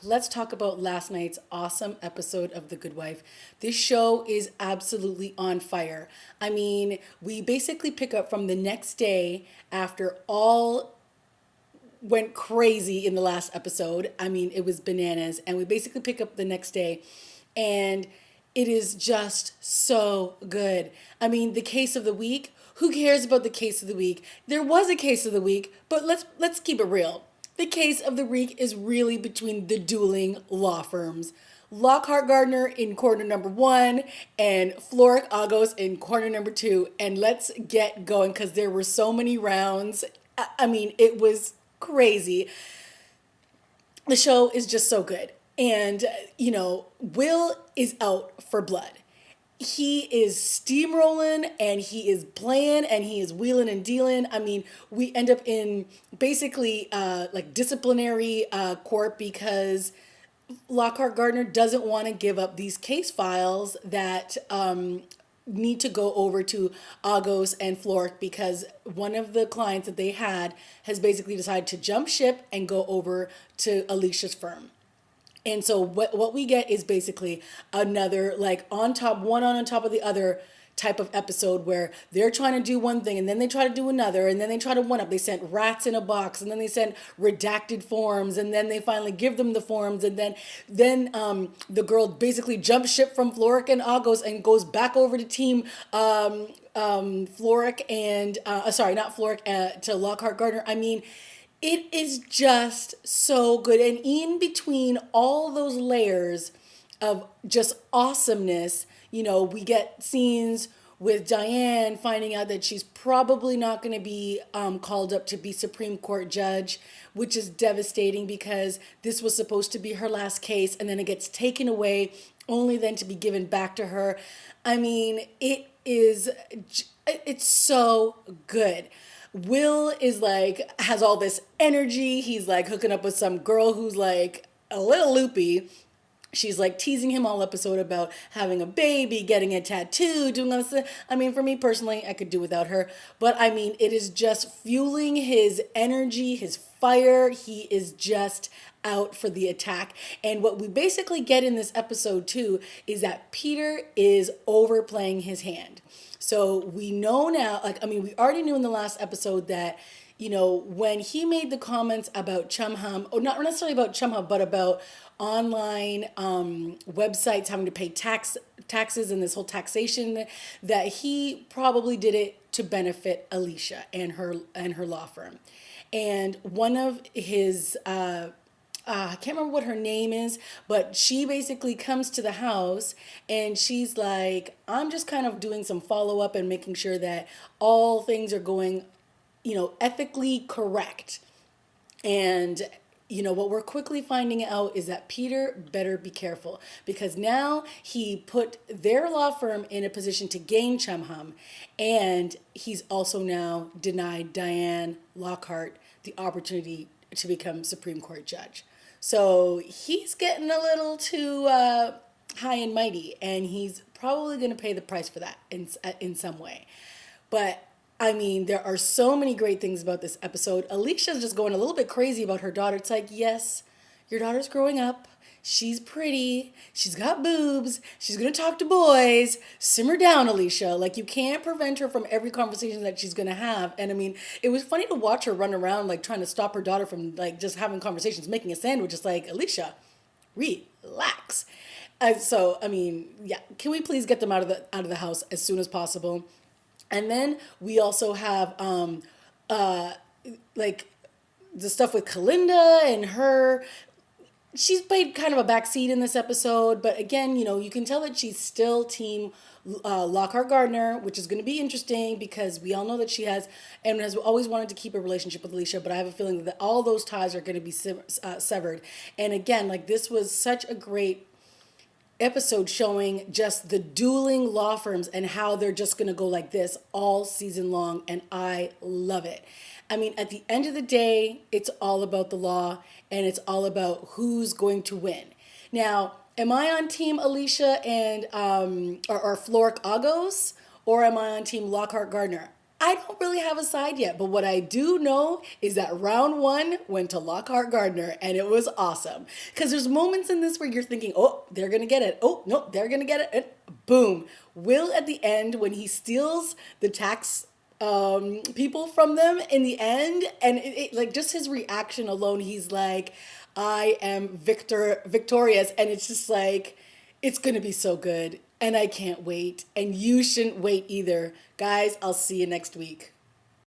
let's talk about last night's awesome episode of The Good Wife. This show is absolutely on fire. I mean, we basically pick up from the next day after all went crazy in the last episode. I mean, it was bananas. And we basically pick up the next day, and it is just so good. I mean, the case of the week. Who cares about the case of the week? There was a case of the week, but let's keep it real. The case of the week is really between the dueling law firms. Lockhart Gardner in corner number one and Floric Agos in corner number two. And let's get going because there were so many rounds. I mean, it was crazy. The show is just so good. And, Will is out for blood. He is steamrolling and he is playing and he is wheeling and dealing. I mean, we end up in basically like disciplinary court because Lockhart Gardner doesn't want to give up these case files that need to go over to Agos and Floric because one of the clients that they had has basically decided to jump ship and go over to Alicia's firm. And so what we get is basically another like one on top of the other type of episode where they're trying to do one thing and then they try to do another and then they try to one up. They sent rats in a box and then they sent redacted forms and then they finally give them the forms and then the girl basically jumps ship from Floric and Agos and goes back over to team Floric and sorry, not Floric, to Lockhart Gardner. I mean, it is just so good. And in between all those layers of just awesomeness, we get scenes with Diane finding out that she's probably not going to be called up to be Supreme Court judge, which is devastating because this was supposed to be her last case and then it gets taken away only then to be given back to her. I mean, it's so good. Will is like, has all this energy. He's like hooking up with some girl who's like a little loopy. She's like teasing him all episode about having a baby, getting a tattoo, doing all this. I mean, for me personally, I could do without her. But I mean, it is just fueling his energy, his fire. He is just out for the attack. And what we basically get in this episode too is that Peter is overplaying his hand. So we know now, we already knew in the last episode that, when he made the comments about Chumham, or not necessarily about Chumham, but about online websites having to pay taxes and this whole taxation, that he probably did it to benefit Alicia and her law firm. And one of his I can't remember what her name is, but she basically comes to the house and she's like, I'm just kind of doing some follow up and making sure that all things are going, ethically correct. And what we're quickly finding out is that Peter better be careful because now he put their law firm in a position to gain Chumham, and he's also now denied Diane Lockhart the opportunity to become Supreme Court judge. So he's getting a little too high and mighty, and he's probably going to pay the price for that in some way. But I mean, there are so many great things about this episode. Alicia's just going a little bit crazy about her daughter. It's like, yes, your daughter's growing up. She's pretty. She's got boobs. She's going to talk to boys. Simmer down, Alicia. Like, you can't prevent her from every conversation that she's going to have. And I mean, it was funny to watch her run around, like, trying to stop her daughter from, like, just having conversations, making a sandwich. It's like, Alicia, relax. So, I mean, yeah, can we please get them out of the house as soon as possible? And then we also have, like, the stuff with Kalinda and her. She's played kind of a backseat in this episode, but again, you can tell that she's still team Lockhart Gardner, which is going to be interesting because we all know that she has and has always wanted to keep a relationship with Alicia, but I have a feeling that all those ties are going to be severed. And again, like, this was such a great episode showing just the dueling law firms and how they're just going to go like this all season long, and I love it. I mean, at the end of the day, it's all about the law and it's all about who's going to win. Now, am I on team Alicia and or Floric Agos, or am I on team Lockhart Gardner? I don't really have a side yet, but what I do know is that round one went to Lockhart Gardner, and it was awesome. Because there's moments in this where you're thinking, oh, they're gonna get it. Oh, no, they're gonna get it. And boom. Will at the end, when he steals the tax people from them in the end, and like just his reaction alone, he's like, I am victorious. And it's just like, it's gonna be so good. And I can't wait. And you shouldn't wait either. Guys, I'll see you next week.